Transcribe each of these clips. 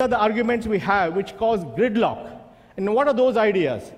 are the arguments we have which cause gridlock. And what are those ideas?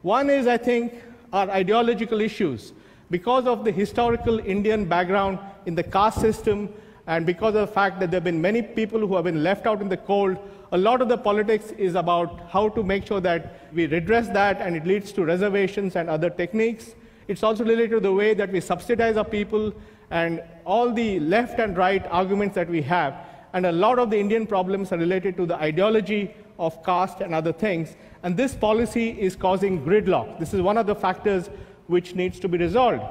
One is, I think, our ideological issues. Because of the historical Indian background in the caste system, and because of the fact that there have been many people who have been left out in the cold, a lot of the politics is about how to make sure that we redress that, and it leads to reservations and other techniques. It's also related to the way that we subsidize our people and all the left and right arguments that we have. And a lot of the Indian problems are related to the ideology of caste and other things. And this policy is causing gridlock. This is one of the factors which needs to be resolved.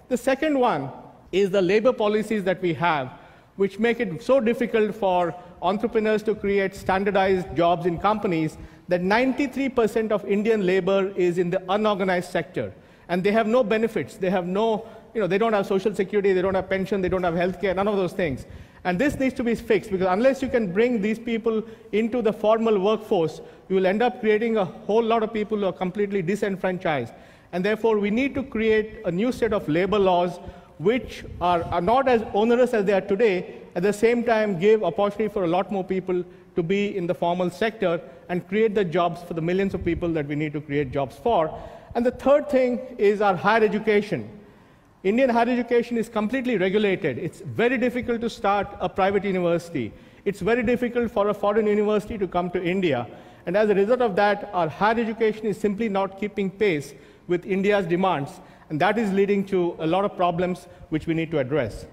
The second one is the labor policies that we have, which make it so difficult for entrepreneurs to create standardized jobs in companies that 93% of Indian labor is in the unorganized sector. And they have no benefits. They have no, they don't have social security, they don't have pension, they don't have healthcare, none of those things. And this needs to be fixed, because unless you can bring these people into the formal workforce, you will end up creating a whole lot of people who are completely disenfranchised. And therefore, we need to create a new set of labor laws which are not as onerous as they are today, at the same time give opportunity for a lot more people to be in the formal sector and create the jobs for the millions of people that we need to create jobs for. And the third thing is our higher education. Indian higher education is completely regulated. It's very difficult to start a private university. It's very difficult for a foreign university to come to India. And as a result of that, our higher education is simply not keeping pace with India's demands. And that is leading to a lot of problems which we need to address.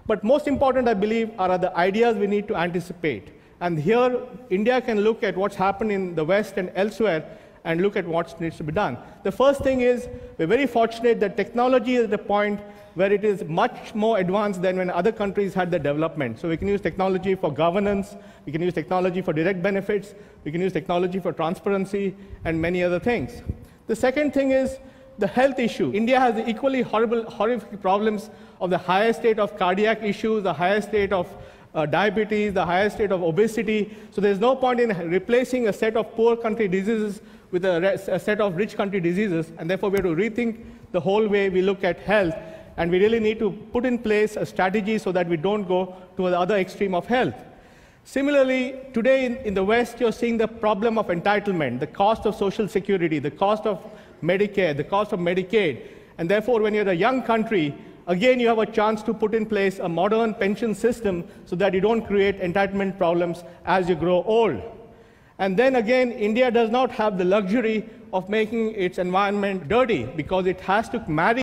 But most important, I believe, are the ideas we need to anticipate. And here, India can look at what's happened in the West and elsewhere and look at what needs to be done. The first thing is, we're very fortunate that technology is at a point where it is much more advanced than when other countries had the development. So we can use technology for governance, we can use technology for direct benefits, we can use technology for transparency, and many other things. The second thing is the health issue. India has the equally horrific problems of the higher state of cardiac issues, the higher state of diabetes, the higher state of obesity. So there's no point in replacing a set of poor country diseases with a set of rich country diseases, and therefore we have to rethink the whole way we look at health, and we really need to put in place a strategy so that we don't go to the other extreme of health. Similarly, today in the West, you're seeing the problem of entitlement, the cost of social security, the cost of Medicare, the cost of Medicaid, and therefore when you're a young country, again you have a chance to put in place a modern pension system so that you don't create entitlement problems as you grow old. And then again, India does not have the luxury of making its environment dirty, because it has to marry